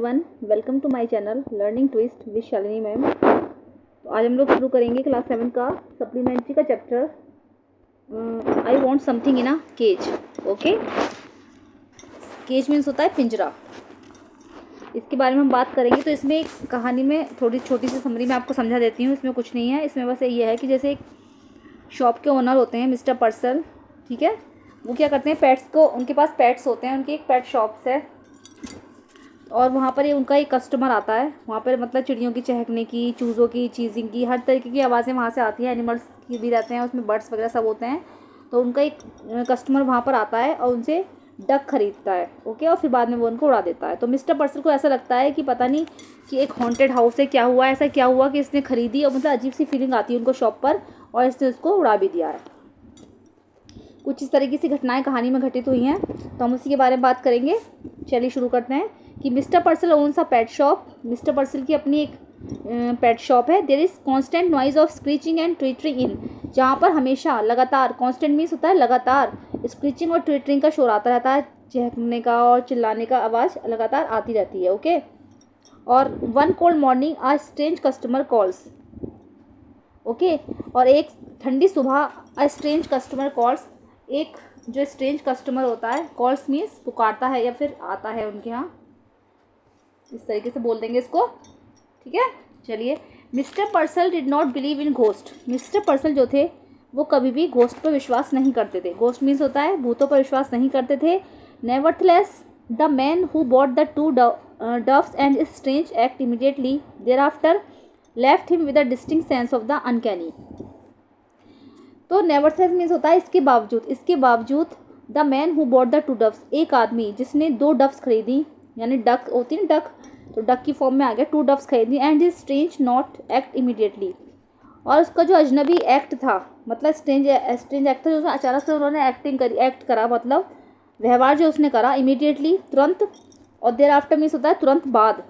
Everyone, welcome to my channel learning twist with Shalini ma'am. तो आज हम लोग शुरू करेंगे क्लास 7 का सप्लीमेंट्री का chapter I want something in a cage. Okay, cage means होता है पिंजरा। इसके बारे में हम बात करेंगे। तो इसमें एक कहानी में थोड़ी छोटी सी समरी मैं आपको समझा देती हूँ। इसमें कुछ नहीं है, इसमें बस ये है कि जैसे एक शॉप के ओनर होते हैं मिस्टर पर्सल, ठीक है। वो क्या करते हैं, पेट्स को, उनके पास पेट्स होते हैं, उनकी एक पेट शॉप्स है और वहाँ पर ये उनका एक कस्टमर आता है। वहाँ पर मतलब चिड़ियों की चहकने की, चूज़ों की चीज़िंग की, हर तरीके की आवाज़ें वहाँ से आती हैं। एनिमल्स की भी रहते हैं उसमें, बर्ड्स वगैरह सब होते हैं। तो उनका एक कस्टमर वहाँ पर आता है और उनसे डक खरीदता है। ओके, और फिर बाद में वो उनको उड़ा देता है। तो मिस्टर पर्सल को ऐसा लगता है कि पता नहीं कि एक हॉन्टेड हाउस है, क्या हुआ, ऐसा क्या हुआ कि इसने खरीदी, और मतलब अजीब सी फीलिंग आती है उनको शॉप पर, और इसने उसको उड़ा भी दिया है। कुछ इस तरीके की घटनाएं कहानी में घटित हुई हैं, तो हम उसी के बारे में बात करेंगे। चलिए शुरू करते हैं कि Mister Purcell owns a pet shop. Mister Purcell की अपनी एक पेट शॉप है। There is constant noise of screeching and twittering in, जहाँ पर हमेशा लगातार, कॉन्स्टेंट मीन्स होता है लगातार, स्क्रीचिंग और ट्विटरिंग का शोर आता रहता है, चहकने का और चिल्लाने का आवाज़ लगातार आती रहती है। ओके, और वन कोल्ड मॉर्निंग आ स्ट्रेंज कस्टमर कॉल्स। ओके, और एक ठंडी सुबह अ स्ट्रेंज कस्टमर कॉल्स, एक जो स्ट्रेंज कस्टमर होता है, कॉल्स मीन्स पुकारता है या फिर आता है उनके यहाँ, इस तरीके से बोल देंगे इसको, ठीक है। चलिए, mister पर्सल did not believe in ghost. Mister Purcell जो थे वो कभी भी घोस्ट पर विश्वास नहीं करते थे। घोस्ट मीन्स होता है भूतों पर विश्वास नहीं करते थे। Nevertheless the man who bought the two doves and strange act immediately thereafter left him with a distinct sense of the uncanny. तो नेवरथलेस मीन्स होता है इसके बावजूद the man who bought the two doves, एक आदमी जिसने 2 doves खरीदी, यानी डक होती है डक, तो डक की फॉर्म में आ गया, 2 डव्स खरीदी, and his strange not act immediately, और उसका जो अजनबी एक्ट था, मतलब स्ट्रेंज एक्ट था, जो अचानक से उन्होंने एक्ट करा, मतलब व्यवहार जो उसने करा, इमीडिएटली तुरंत, और देयर आफ्टर मीन्स होता है तुरंत बाद,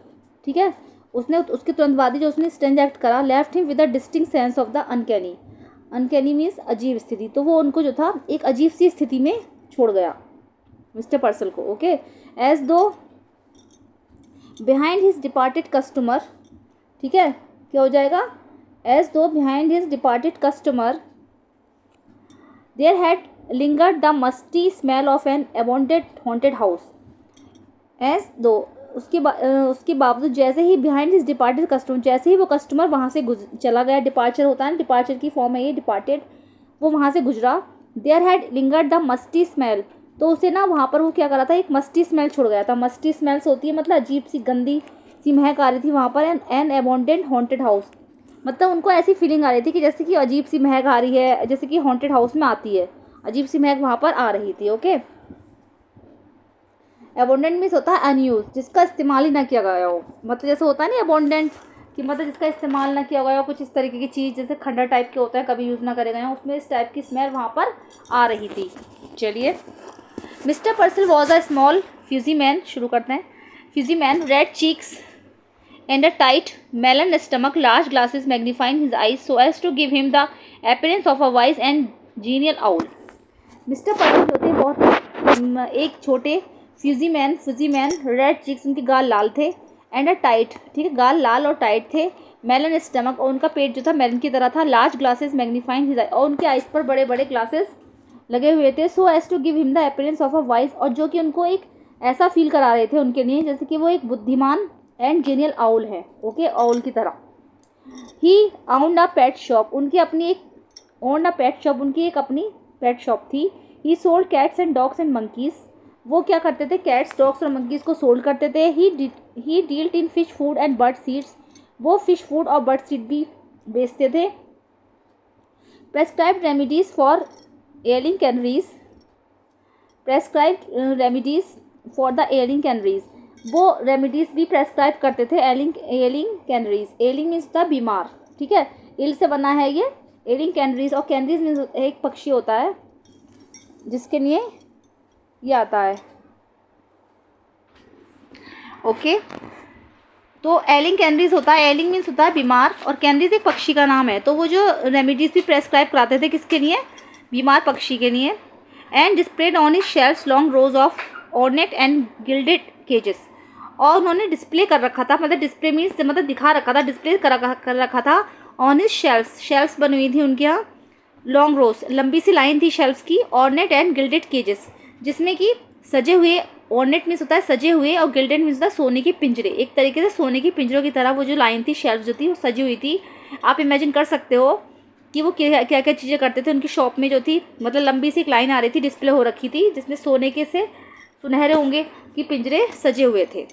ठीक है। उसके तुरंत बाद ही जो उसने स्ट्रेंज एक्ट करा, left him with a distinct sense of the uncanny. Uncanny means अजीब स्थिति, तो वो उनको जो था एक अजीब सी स्थिति में छोड़ गया मिस्टर पर्सल को। Okay, as though behind his departed customer, ठीक है, क्या हो जाएगा, as though behind his departed customer there had lingered the musty smell of an abandoned haunted house. As though उसके बावजूद, जैसे ही बिहाइंड हिज डिपार्टेड कस्टमर, जैसे ही वो कस्टमर वहाँ से चला गया, डिपार्चर होता है ना, डिपार्चर की फॉर्म है ये डिपार्टेड, वो वहाँ से गुजरा, there had lingered the musty smell, तो उसे ना वहाँ पर वो क्या करा था, एक मस्टी स्मेल छोड़ गया था। मस्टी स्मेल्स होती है मतलब अजीब सी गंदी सी महक आ रही थी वहाँ पर। एन अबॉन्डेड हॉन्टेड हाउस, मतलब उनको ऐसी फीलिंग आ रही थी कि जैसे कि अजीब सी महक आ रही है, जैसे कि हॉन्टेड हाउस में आती है, अजीब सी महक वहाँ पर आ रही थी। ओके, अबोंडेंट मीन्स होता है अनयूज, जिसका इस्तेमाल ही ना किया गया हो, मतलब जैसे होता है नहीं अबोंडेंट कि मतलब जिसका इस्तेमाल ना किया गया हो, कुछ इस तरीके की चीज़ जैसे खंडर टाइप के होता है, कभी यूज़ ना करे गए हो, उसमें इस टाइप की स्मेल वहाँ पर आ रही थी। चलिए, mister Purcell was a small fussy man, शुरू करते हैं। Fussy man, red cheeks and a tight melon stomach, large glasses magnifying his eyes so as to give him the appearance of a wise and genial owl. Mister Purcell जो थे बहुत एक छोटे Fuji man, red chicks, उनके गाल लाल थे, and a tight, ठीक है, गाल लाल और टाइट थे, मेलन स्टमक, और उनका पेट जो था मेलन की तरह था, लार्ज ग्लासेस मैग्नीफाइंग हिज आई, और उनके आइज पर बड़े बड़े ग्लासेस लगे हुए थे, so as to give him the appearance of a wise, और जो कि उनको एक ऐसा फील करा रहे थे उनके लिए जैसे कि वो एक बुद्धिमान एंड जीनियल आउल है। ओके, आउल की तरह। ही ओन्ड अ पेट शॉप, उनकी अपनी एक ओन्ड अ पेट शॉप, उनकी एक अपनी पेट शॉप थी। He sold cats and dogs and monkeys, वो क्या करते थे, कैट्स, डॉग्स और मंकीज को सोल्ड करते थे। He dealt in fish food and bird seeds, वो फिश फूड और बर्ड सीड भी बेचते थे। Prescribed remedies for ailing canaries, the ailing canaries, वो रेमिडीज भी प्रेस्क्राइब करते थे एयरिंग कैनरीज। एयरिंग मीन्स होता है बीमार, ठीक है, इल से बना है ये एयरिंग कैनरीज, और कैनरीज मीन्स एक पक्षी होता है जिसके लिए ये आता है। ओके, तो एलिंग कैनरीज होता है, एलिंग मीन्स होता है बीमार, और कैनरीज एक पक्षी का नाम है। तो वो जो रेमिडीज भी प्रेस्क्राइब कराते थे किसके लिए, बीमार पक्षी के लिए। And displayed on his shelves long rows of ornate and gilded cages, और उन्होंने डिस्प्ले कर रखा था, मतलब डिस्प्ले मीन्स मतलब दिखा रखा था, डिस्प्ले कर रखा था ऑन हिज शेल्फ्स, शेल्फ्स बनी हुई थी उनके यहाँ, लॉन्ग रोज, लंबी सी लाइन थी शेल्फ्स की, ऑर्नेट एंड गिल्डेड केजेस, जिसमें कि सजे हुए, ऑर्नेट मीन्स होता है सजे हुए और गिल्डेड मीन्स होता है सोने के पिंजरे, एक तरीके से सोने के पिंजरों की तरह वो जो लाइन थी, शेल्फ जो थी वो सजी हुई थी। आप इमेजिन कर सकते हो कि वो क्या क्या क्या चीज़ें करते थे उनकी शॉप में जो थी, मतलब लंबी सी एक लाइन आ रही थी, डिस्प्ले हो रखी थी, जिसमें सोने के से सुनहरे होंगे कि पिंजरे सजे हुए थे।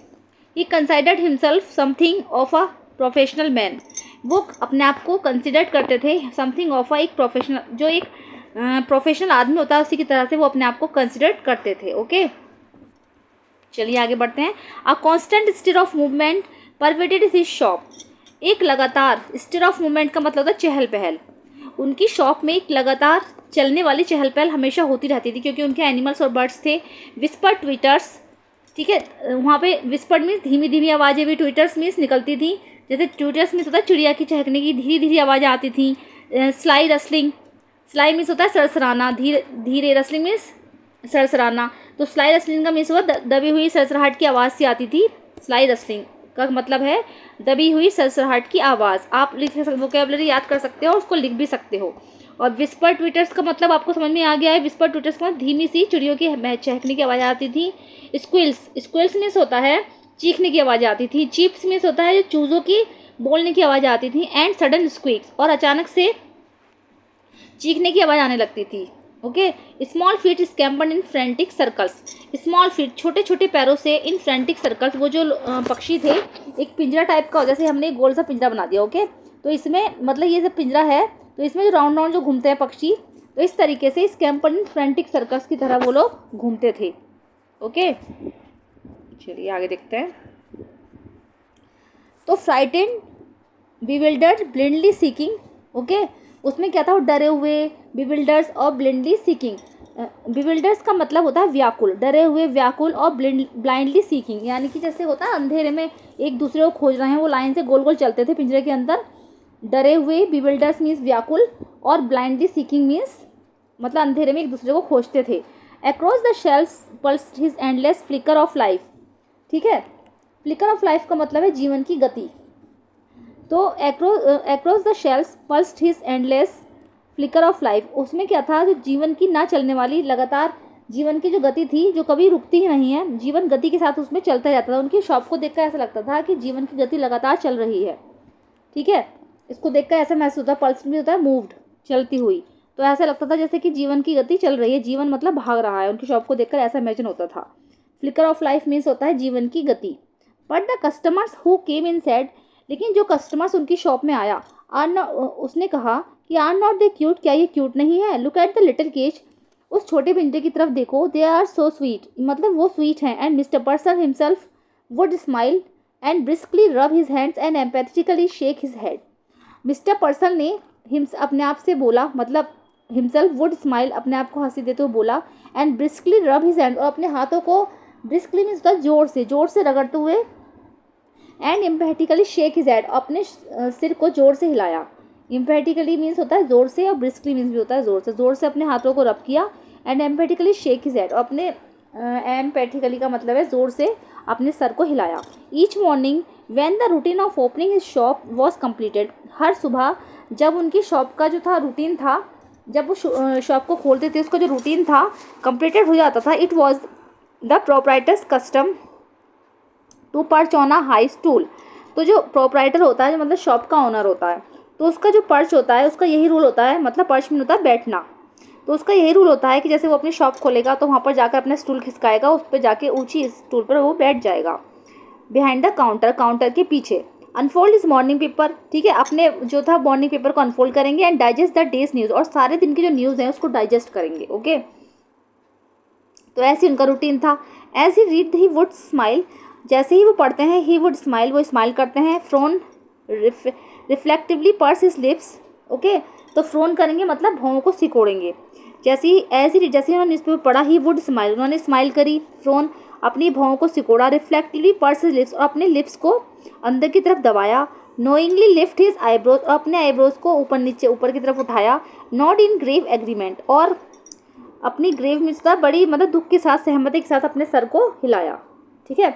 He considered himself something of a professional man, वो अपने आप को कंसिडर करते थे समथिंग ऑफ अ, एक प्रोफेशनल, जो एक प्रोफेशनल आदमी होता है उसी की तरह से वो अपने आप को कंसिडर करते थे। ओके, चलिए आगे बढ़ते हैं। A constant state of movement pervaded his shop, एक लगातार, स्टेट ऑफ मूवमेंट का मतलब होता है चहल पहल, उनकी शॉप में एक लगातार चलने वाली चहल पहल हमेशा होती रहती थी, क्योंकि उनके एनिमल्स और बर्ड्स थे। विस्पर ट्विटर्स, ठीक है, वहाँ पे विस्पर्ड मीन्स धीमी धीमी आवाज़ें भी, ट्विटर्स मीन्स निकलती थी, जैसे ट्विटर्स मीन्स होता है चिड़िया की चहकने की धीरे धीरे आवाज़ें आती थी। स्लाई रसलिंग, स्लाई मीन्स होता है सरसराना, धीरे धीरे, रसलिंग मीन्स सरसराना, तो स्लाई रसलिंग का मीन्स हुआ दबी हुई सरसराहट की आवाज़ सी आती थी, स्लाई रसलिंग का मतलब है दबी हुई सरसराहट की आवाज़। आप लिख सकते, वोकैबुलरी याद कर सकते हो और उसको लिख भी सकते हो। और विस्पर ट्विटर्स का मतलब आपको समझ में आ गया है, विस्पर ट्विटर्स का धीमी सी चिड़ियों की चहकने की आवाज़ आती थी। स्क्विल्स, स्क्विल्स मीन्स होता है चीखने की आवाज़ आती थी। चीप्स मीन्स होता है चूज़ों की बोलने की आवाज़ आती थी। एंड सडन स्क्वीक्स, और अचानक से चीखने की आवाज़ आने लगती थी। ओके, स्मॉल फीट स्कैम्पर्ड इन फ्रेंटिक सर्कल्स, स्मॉल फीट छोटे छोटे पैरों से, इन फ्रेंटिक सर्कल्स, वो जो पक्षी थे, एक पिंजरा टाइप का, जैसे हमने एक गोल सा पिंजरा बना दिया। ओके, तो इसमें मतलब ये जब पिंजरा है तो इसमें जो राउंड राउंड जो घूमते हैं पक्षी, तो इस तरीके से स्कैम्पर्ड इन फ्रेंटिक सर्कल्स की तरह वो लोग घूमते थे। ओके, चलिए आगे देखते हैं। तो फ्राइटेंड, बिविल्डर्ड, ब्लिंडली सीकिंग, ओके, उसमें क्या था, वो डरे हुए, बिविल्डर्स और ब्लिंडली सीकिंग। बिविल्डर्स का मतलब होता है व्याकुल, डरे हुए, व्याकुल, और ब्लाइंडली सीकिंग, यानी कि जैसे होता है अंधेरे में एक दूसरे को खोज रहे हैं, वो लाइन से गोल गोल चलते थे पिंजरे के अंदर। डरे हुए, बिविल्डर्स मीन्स व्याकुल, और ब्लाइंडली सीकिंग मीन्स मतलब अंधेरे में एक दूसरे को खोजते थे। Across the shelves pulsed his endless flicker of life, ठीक है, फ्लिकर ऑफ लाइफ का मतलब है जीवन की गति। तो across the shelves pulsed his endless flicker of life, उसमें क्या था, जो जीवन की ना चलने वाली, लगातार जीवन की जो गति थी, जो कभी रुकती ही नहीं है, जीवन गति के साथ उसमें चलता रहता था। उनकी शॉप को देखकर ऐसा लगता था कि जीवन की गति लगातार चल रही है। ठीक है, इसको देखकर ऐसा महसूस होता है, पल्स भी होता है मूव्ड, चलती हुई, तो ऐसा लगता था जैसे कि जीवन की गति चल रही है, जीवन मतलब भाग रहा है। उनकी शॉप को देखकर ऐसा इमेजिन होता था। फ्लिकर ऑफ लाइफ मीन्स होता है जीवन की गति। But the customers who came in said, लेकिन जो कस्टमर्स उनकी शॉप में आया, उसने कहा कि आर नॉट दे क्यूट, क्या ये क्यूट नहीं है? Look at the little cage, उस छोटे पिंजरे की तरफ देखो, दे आर सो स्वीट, मतलब वो स्वीट हैं। And Mister Purcell himself would smile and briskly rub his hands and empathetically shake his head. Mister Purcell ने अपने आप से बोला, मतलब हिमसेल्फ वुड स्माइल, अपने आप को हंसी देते हुए बोला, and briskly rub his hand, और अपने हाथों को, ब्रिस्कली मीन्स होता है जोर से रगड़ते हुए, and empathetically shake his head, अपने सिर को जोर से हिलाया। एम्पैथेटिकली मीन्स होता है जोर से, और ब्रिस्कली मीन्स भी होता है जोर से अपने हाथों को रब किया, and empathetically shake his head, और अपने एम्पैथेटिकली का मतलब है जोर से अपने सर को हिलाया। Each morning when the routine of opening his shop was completed, हर सुबह जब उनकी शॉप का जो था रूटीन था, जब वो शॉप को खोलते थे, उसका जो रूटीन था कम्प्लीटेड हो जाता था। It was the proprietor's custom to perch on a high stool, तो जो प्रोप्राइटर होता है, जो मतलब शॉप का ओनर होता है, तो उसका जो पर्च होता है, उसका यही रूल होता है, मतलब पर्च में होता है बैठना, तो उसका यही रूल होता है कि जैसे वो अपनी शॉप खोलेगा तो वहाँ पर जाकर अपना स्टूल खिसकाएगा, उस पर जाके ऊंची स्टूल पर वो बैठ जाएगा। बिहाइंड द काउंटर, काउंटर के पीछे। अनफोल्ड इज मॉर्निंग पेपर, ठीक है, अपने जो था मॉर्निंग पेपर को अनफोल्ड करेंगे, and digest the days news, और सारे दिन की जो न्यूज़ है उसको डाइजेस्ट करेंगे। ओके, तो ऐसे उनका रूटीन था। As he read he would smile, जैसे ही वो पढ़ते हैं, ही वुड स्माइल, वो स्माइल करते हैं। Frown reflectively purse his lips, okay, तो फ्रोन करेंगे मतलब भौं को सिकोड़ेंगे। जैसे ही उन्होंने न्यूज़पेपर पढ़ा, ही वुड स्माइल, उन्होंने स्माइल करी। फ्रोन, अपनी भौं को सिकोड़ा। रिफ्लेक्टिवली पर्स हिज लिप्स, और अपने लिप्स को अंदर की तरफ दबाया। नोइंगली लिफ्ट हिज आईब्रोज, और अपने आईब्रोज को ऊपर की तरफ उठाया। नॉट इन ग्रेव एग्रीमेंट, और अपनी ग्रेव में बड़ी मतलब दुख के साथ, सहमति के साथ अपने सर को हिलाया। ठीक है,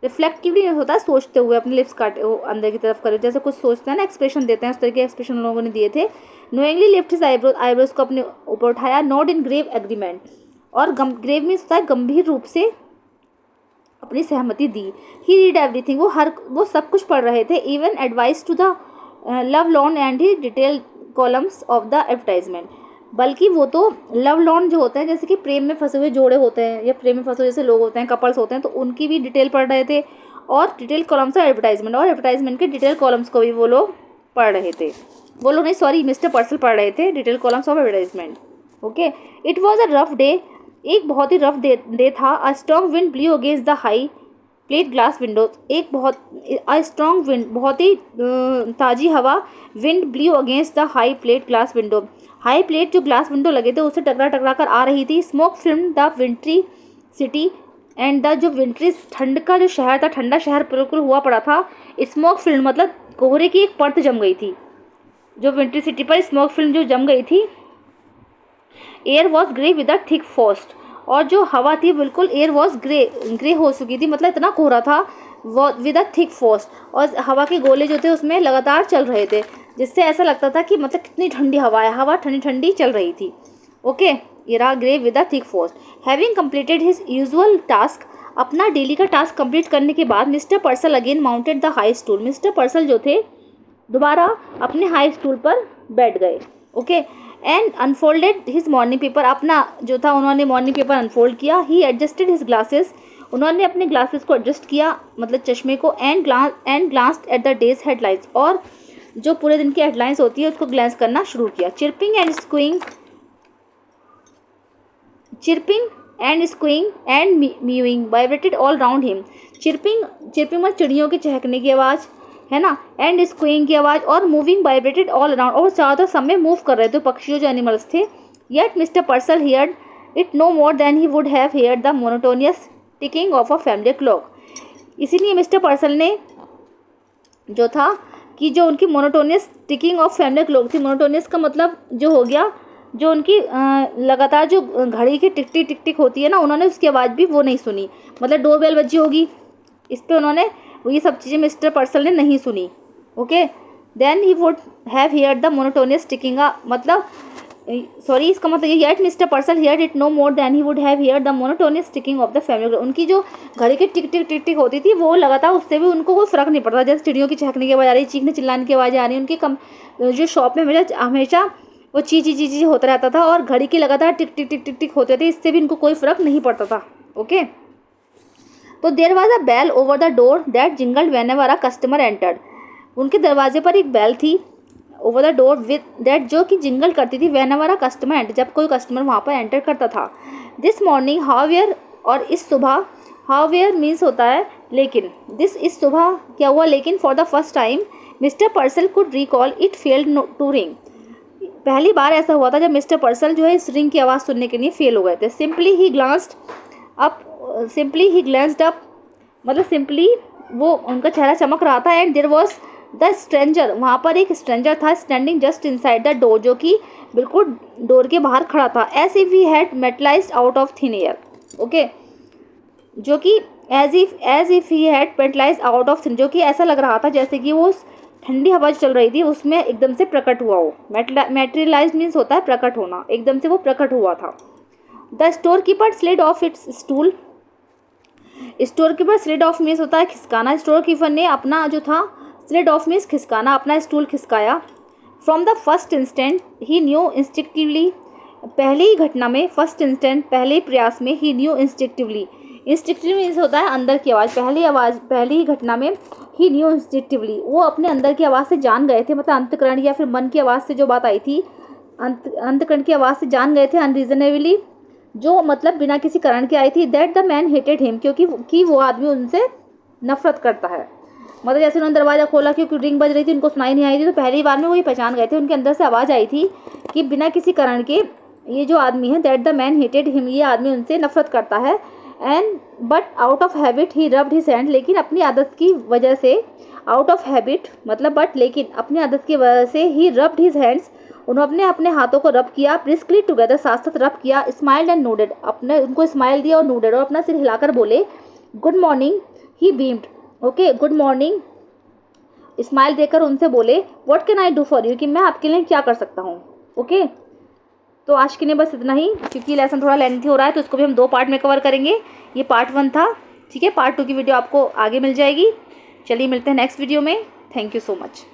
रिफ्लेक्टिवली होता है सोचते हुए, अपने लिप्स काटे वो अंदर की तरफ करे, जैसे कुछ सोचते हैं ना, एक्सप्रेशन देते हैं, उस तरह के एक्सप्रेशन लोगों ने दिए थे। Knowingly lift his eyebrows, eyebrows को अपने ऊपर उठाया। नॉट इन ग्रेव एग्रीमेंट, और ग्रेव मीन्स होता है गंभीर रूप से अपनी सहमति दी। ही रीड एवरीथिंग, वो सब कुछ पढ़ रहे थे। Even advice to the lovelorn and he detail columns of the advertisement, बल्कि वो तो लव लॉन जो होते हैं, जैसे कि प्रेम में फंसे हुए जोड़े होते हैं या प्रेम में फंसे हुए जैसे लोग होते हैं, कपल्स होते हैं, तो उनकी भी डिटेल पढ़ रहे थे, और डिटेल कॉलम्स ऑफ एडवर्टाइजमेंट, और एडवर्टाइजमेंट के डिटेल कॉलम्स को भी वो लोग पढ़ रहे थे। वो लोग नहीं, सॉरी, मिस्टर पर्सल पढ़ रहे थे detail columns of advertisement. Okay, it was a rough day, एक बहुत ही रफ डे था। A strong wind blue against the high plate glass Windows, एक बहुत स्ट्रॉन्ग विंड, बहुत ही ताज़ी हवा, wind blue against the high plate glass window, high plate जो glass window लगे थे उससे टकरा टकरा कर आ रही थी। Smoke film the विंट्री city and the, जो विंट्री ठंड का जो शहर था, ठंडा शहर बिल्कुल हुआ पड़ा था। स्मोक फिल्म मतलब कोहरे की एक परत जम गई थी, जो विंट्री सिटी पर स्मोक फिल्म जो जम गई थी। Air was grey with a thick frost, और जो हवा थी बिल्कुल एयर वॉज ग्रे हो चुकी थी, मतलब इतना कोहरा था वो, विद अ थिक फॉस्ट, और हवा के गोले जो थे उसमें लगातार चल रहे थे, जिससे ऐसा लगता था कि मतलब कितनी ठंडी हवा है, हवा ठंडी ठंडी चल रही थी। ओके, ये रहा grey with a thick frost. Having completed his usual task, अपना डेली का टास्क कंप्लीट करने के बाद mister Purcell again mounted the high stool, mister Purcell जो थे दोबारा अपने हाई स्टूल पर बैठ गए। Okay, and unfolded his morning paper, अपना जो था उन्होंने मॉर्निंग पेपर अनफोल्ड किया। ही एडजस्टेड हिज ग्लासेस, उन्होंने अपने ग्लासेस को एडजस्ट किया, मतलब चश्मे को। And glanced at the days headlines, और जो पूरे दिन की हेडलाइंस होती है उसको ग्लांस करना शुरू किया। Chirping and squeaking and mewing vibrated all round him, chirping में चिड़ियों के चहकने की आवाज़ है ना, एंड स्क्वीइंग की आवाज़, और मूविंग वाइब्रेटेड ऑल अराउंड, और चारों समय मूव कर रहे थे पक्षियों जो एनिमल्स थे। Yet mister Purcell heard it no more than he would have heard the monotonous ticking of a family clock, इसीलिए मिस्टर पर्सल ने जो था कि जो उनकी monotonous ticking of family clock थी, मोनोटोनियस का मतलब जो हो गया, जो उनकी लगातार जो घड़ी की टिक टिक टिक टिक होती है ना, उन्होंने उसकी आवाज़ भी वो नहीं सुनी, मतलब डोरबेल बजी होगी इस पर, उन्होंने ये सब चीज़ें मिस्टर पर्सल ने नहीं सुनी। Okay, then he would have heard the monotonous ticking, मतलब सॉरी, इसका मतलब ये, yet mister Purcell heard it no more than he would have heard the monotonous ticking of the family, उनकी जो घड़ी की टिक टिक टिक टिक होती थी वो लगातार, उससे भी उनको कोई फ़र्क नहीं पड़ता, जैसे चिड़ियों की चहकने की आवाज़ आ रही, चीखने चिल्लाने की आवाज़ आ रही, उनकी जो शॉप में हमेशा वो ची होता रहता था, और घड़ी की लगातार टिक टिक टिक टिक टिक होते थे, इससे भी इनको कोई फ़र्क नहीं पड़ता था। ओके, तो there was a bell over the door that jingled whenever a customer entered, उनके दरवाजे पर एक बेल थी over the door with that, जो कि जिंगल करती थी व्हेनेवर अ कस्टमर एंटर, जब कोई कस्टमर वहाँ पर एंटर करता था। दिस मॉर्निंग हाउएवर, और इस सुबह, हाउएवर मीन्स होता है लेकिन, इस सुबह क्या हुआ, लेकिन for the first time mister Purcell could recall it failed to ring, पहली बार ऐसा हुआ था जब मिस्टर पर्सल जो है इस रिंग की आवाज़ सुनने के लिए फेल हो गए थे। सिंपली ही ग्लांस्ड अप, मतलब सिंपली वो उनका चेहरा चमक रहा था। And there was the stranger, वहाँ पर एक स्ट्रेंजर था, standing just inside the door, जो कि बिल्कुल डोर के बाहर खड़ा था। As if he had materialised out of thin air, okay, जो कि as if he had materialised out of thin, जो कि ऐसा लग रहा था जैसे कि वो ठंडी हवा चल रही थी उसमें एकदम से प्रकट हुआ हो। मेटेरियलाइज मीन्स होता है प्रकट होना, एकदम से वो प्रकट हुआ था। The store keeper slid of its stool, store keeper slid of means होता है खिसकाना, स्टोर कीपर ने अपना जो था, स्लिड ऑफ मीन्स खिसकाना, अपना स्टूल खिसकाया। From the first instant he knew instinctively, पहले ही घटना में, फर्स्ट इंस्टेंट पहले ही प्रयास में, ही न्यू इंस्टिंक्टिवली मीन्स होता है अंदर की आवाज़, पहली ही घटना में, ही न्यू इंस्टिंक्टिवली, वो अपने अंदर की आवाज़ से जान गए थे, मतलब अंतकरण या फिर मन की आवाज़ से जो बात आई थी, अंतकरण की आवाज़ से जान गए थे। अनरीजनेबली, जो मतलब बिना किसी कारण के आई थी। That the man hated him, क्योंकि वो आदमी उनसे नफरत करता है, मतलब जैसे उन्होंने दरवाज़ा खोला, क्योंकि रिंग बज रही थी, उनको सुनाई नहीं आई थी, तो पहली बार में वही पहचान गए थे, उनके अंदर से आवाज़ आई थी कि बिना किसी कारण के ये जो आदमी है, that the man hated him, ये आदमी उनसे नफरत करता है। And but out of habit he rubbed his hand, लेकिन अपनी आदत की वजह से, आउट ऑफ हैबिट मतलब बट, लेकिन अपनी आदत की वजह से, ही रब्ड हिज हैंड्स, उन्होंने अपने हाथों को रब किया, ब्रिस्कली टुगेदर, साथ साथ रब किया, स्माइल्ड एंड नोडेड, अपने उनको स्माइल दिया और नोडेड, और अपना सिर हिलाकर बोले गुड मॉर्निंग। ही बीम्ड। ओके, गुड मॉर्निंग, स्माइल देकर उनसे बोले what can I do for you, कि मैं आपके लिए क्या कर सकता हूँ। ओके, तो आज के लिए बस इतना ही, क्योंकि लेसन थोड़ा लेंथी हो रहा है तो इसको भी हम 2 पार्ट में कवर करेंगे। ये पार्ट 1 था, ठीक है। पार्ट 2 की वीडियो आपको आगे मिल जाएगी। चलिए मिलते हैं नेक्स्ट वीडियो में। Thank you so much.